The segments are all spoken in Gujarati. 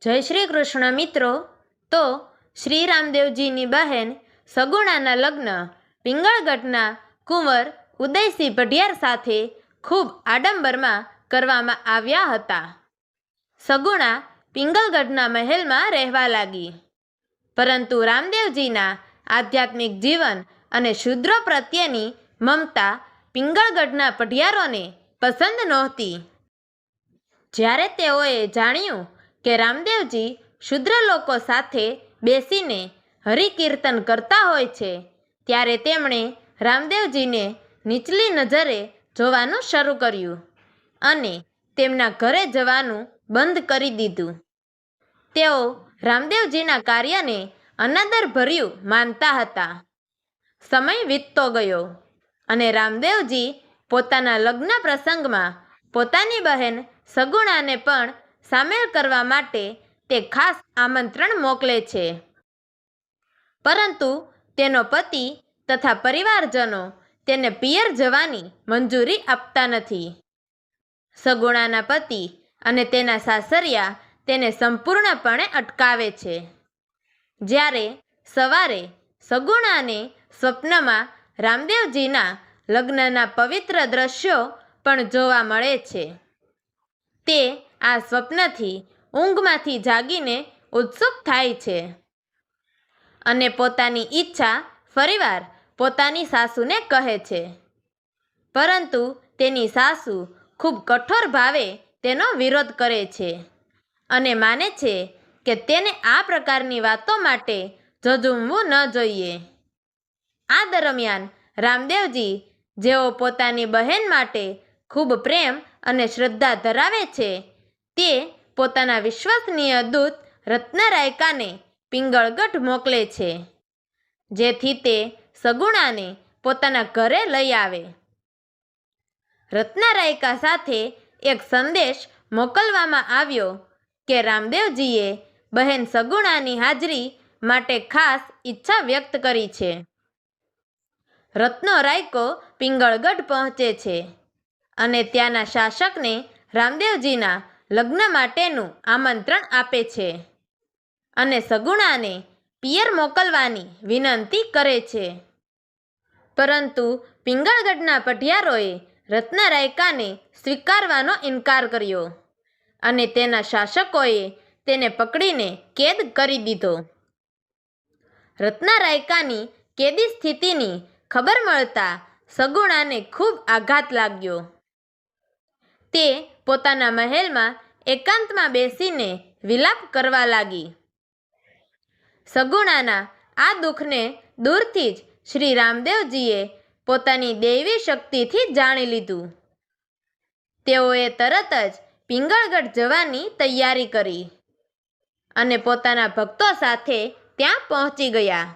જય શ્રી કૃષ્ણ મિત્રો। તો શ્રી રામદેવજીની બહેન સગુણાના લગ્ન પિંગળગઢના કુંવર ઉદયસિંહ પઢિયાર સાથે ખૂબ આડંબરમાં કરવામાં આવ્યા હતા। સગુણા પિંગલગઢના મહેલમાં રહેવા લાગી, પરંતુ રામદેવજીના આધ્યાત્મિક જીવન અને શૂદ્રો પ્રત્યેની મમતા પિંગળગઢના પઢિયારોને પસંદ નહોતી। જ્યારે તેઓએ જાણ્યું કે રામદેવજી શૂદ્ર લોકો સાથે બેસીને હરિકીર્તન કરતા હોય છે, ત્યારે તેમણે રામદેવજીને નીચલી નજરે જોવાનું શરૂ કર્યું અને તેમના ઘરે જવાનું બંધ કરી દીધું। તેઓ રામદેવજીના કાર્યને અનાદરભર્યું માનતા હતા। સમય વીતતો ગયો અને રામદેવજી પોતાના લગ્ન પ્રસંગમાં પોતાની બહેન સગુણાને પણ સામેલ કરવા માટે તે ખાસ આમંત્રણ મોકલે છે, પરંતુ તેનો પતિ તથા પરિવારજનો તેને પિયર જવાની મંજૂરી આપતા નથી। સગુણાના પતિ અને તેના સાસરિયા તેને સંપૂર્ણપણે અટકાવે છે। જ્યારે સવારે સગુણાને સ્વપ્નમાં રામદેવજીના લગ્નના પવિત્ર દ્રશ્યો પણ જોવા મળે છે। તે આ સ્વપ્નથી ઊંઘમાંથી જાગીને ઉત્સુક થાય છે અને પોતાની ઈચ્છા ફરીવાર પોતાની સાસુને કહે છે, પરંતુ તેની સાસુ ખૂબ કઠોર ભાવે તેનો વિરોધ કરે છે અને માને છે કે તેને આ પ્રકારની વાતો માટે ઝઝૂમવું ન જોઈએ। આ દરમિયાન રામદેવજી, જેઓ પોતાની બહેન માટે ખૂબ પ્રેમ અને શ્રદ્ધા ધરાવે છે, તે પોતાના વિશ્વસનીય દૂત રત્નરાયકાને પિંગળગઢ મોકલે છે, જેથી તે સગુણાને પોતાના ઘરે લઈ આવે। રત્નરાયકા સાથે એક સંદેશ મોકલવામાં આવ્યો કે રામદેવજીએ બહેન સગુણાની હાજરી માટે ખાસ ઈચ્છા વ્યક્ત કરી છે। રત્નો રાયકો પિંગળગઢ પહોંચે છે અને ત્યાંના શાસકને રામદેવજીના લગ્ન માટેનું આમંત્રણ આપે છે અને સગુણાને પિયર મોકલવાની વિનંતી કરે છે, પરંતુ પિંગળગઢના પઢિયારોએ રત્નરાયકાને સ્વીકારવાનો ઇનકાર કર્યો અને તેના શાસકોએ તેને પકડીને કેદ કરી દીધો। રત્નરાયકાની કેદી સ્થિતિની ખબર મળતા સગુણાને ખૂબ આઘાત લાગ્યો। તે પોતાના મહેલમાં એકાંતમાં બેસીને વિલાપ કરવા લાગી। સગુણાના આ દુઃખને દૂરથી જ શ્રી રામદેવજીએ પોતાની દૈવી શક્તિથી જાણી લીધું। તેઓએ તરત જ પિંગળગઢ જવાની તૈયારી કરી અને પોતાના ભક્તો સાથે ત્યાં પહોંચી ગયા।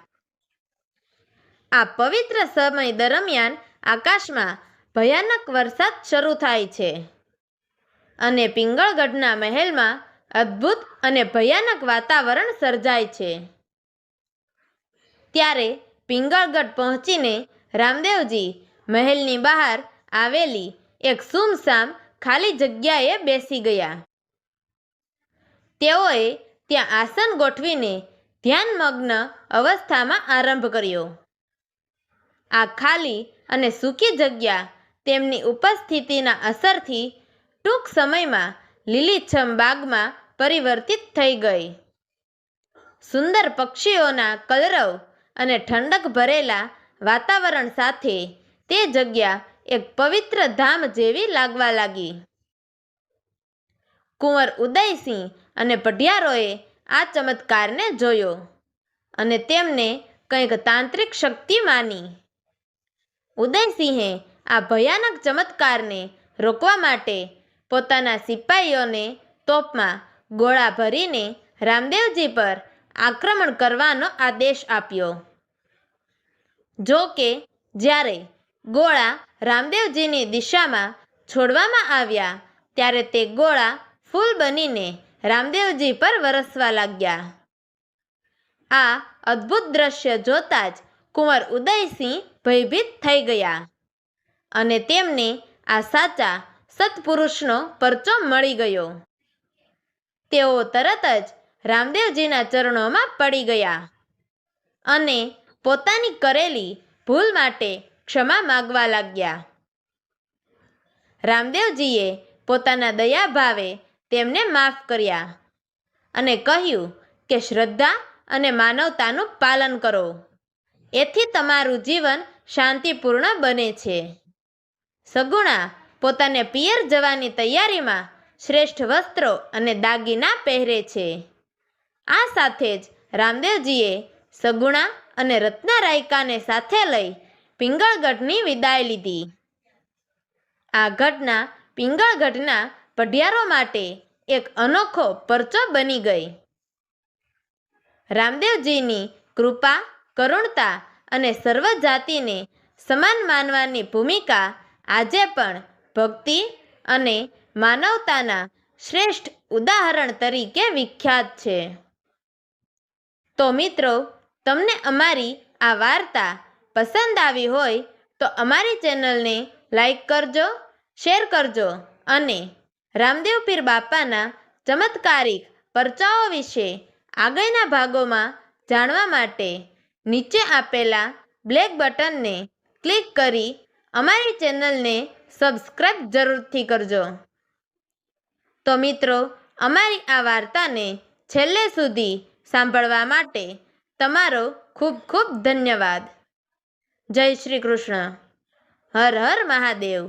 આ પવિત્ર સમય દરમિયાન આકાશમાં ભયાનક વરસાદ શરૂ થાય છે અને પિંગળગઢના મહેલમાં અદ્ભુત અને ભયાનક વાતાવરણ સર્જાય છે। ત્યારે પિંગળગઢ પહોંચીને રામદેવજી મહેલની બહાર આવેલી એક સૂમસામ ખાલી જગ્યાએ બેસી ગયા। તેઓએ ત્યાં આસન ગોઠવીને ધ્યાનમગ્ન અવસ્થામાં આરંભ કર્યો। આ ખાલી અને સૂકી જગ્યા તેમની ઉપસ્થિતિના અસરથી ટૂંક સમયમાં લીલીછમ બાગમાં પરિવર્તિત થઈ ગઈ। સુંદર પક્ષીઓના કલરવ અને ઠંડક ભરેલા વાતાવરણ સાથે તે જગ્યા એક પવિત્ર ધામ જેવી લાગવા લાગી। કુંવર ઉદયસિંહ અને પઢિયારોએ આ ચમત્કારને જોયો અને તેમને કંઈક તાંત્રિક શક્તિ માની। ઉદયસિંહે આ ભયાનક ચમત્કારને રોકવા માટે પોતાના સિપાઈઓને તોપમાં ગોળા ભરીને રામદેવજી પર આક્રમણ કરવાનો આદેશ આપ્યો। જો કે જ્યારે ગોળા રામદેવજીની દિશામાં છોડવામાં આવ્યા, ત્યારે તે ગોળા ફૂલ બનીને રામદેવજી પર વરસવા લાગ્યા। આ અદ્ભુત દ્રશ્ય જોતા જ કુંવર ઉદયસિંહ ભયભીત થઈ ગયા અને તેમને આ સાચા સત્પુરુષનો પરચો મળી ગયો। તેઓ તરત જ રામદેવજીના ચરણોમાં પડી ગયા અને પોતાની કરેલી ભૂલ માટે ક્ષમા માગવા લાગ્યા. રામદેવજીએ પોતાના દયાભાવે તેમને માફ કર્યા અને કહ્યું કે શ્રદ્ધા અને માનવતાનું પાલન કરો, એથી તમારું જીવન શાંતિપૂર્ણ બને છે. સગુણા પોતાને પિયર જવાની તૈયારીમાં શ્રેષ્ઠ વસ્ત્રો અને દાગીના પહેરે છે. આ સાથે જ રામદેવજીએ સગુણા અને રત્નારાયકાને સાથે લઈ પિંગળગઢની વિદાય લીધી. આ ઘટના પિંગળગઢના પઢિયારો માટે એક અનોખો પરચો બની ગઈ. રામદેવજીની કૃપા, કરુણતા અને સર્વ જાતિને સમાન માનવાની ભૂમિકા આજે પણ ભક્તિ અને માનવતાના શ્રેષ્ઠ ઉદાહરણ તરીકે વિખ્યાત છે. તો મિત્રો, તમને અમારી આ વાર્તા પસંદ આવી હોય તો અમારી ચેનલને લાઈક કરજો, શેર કરજો અને રામદેવ પીર બાપાના ચમત્કારિક પરચાઓ વિશે આગળના ભાગોમાં જાણવા માટે નીચે આપેલા બ્લેક બટનને ક્લિક કરી અમારી ચેનલને સબસ્ક્રાઈબ જરૂરથી કરજો. તો મિત્રો, અમારી આ વાર્તાને છેલ્લે સુધી સાંભળવા માટે તમારો ખૂબ ખૂબ ધન્યવાદ. જય શ્રી કૃષ્ણ. હર હર મહાદેવ.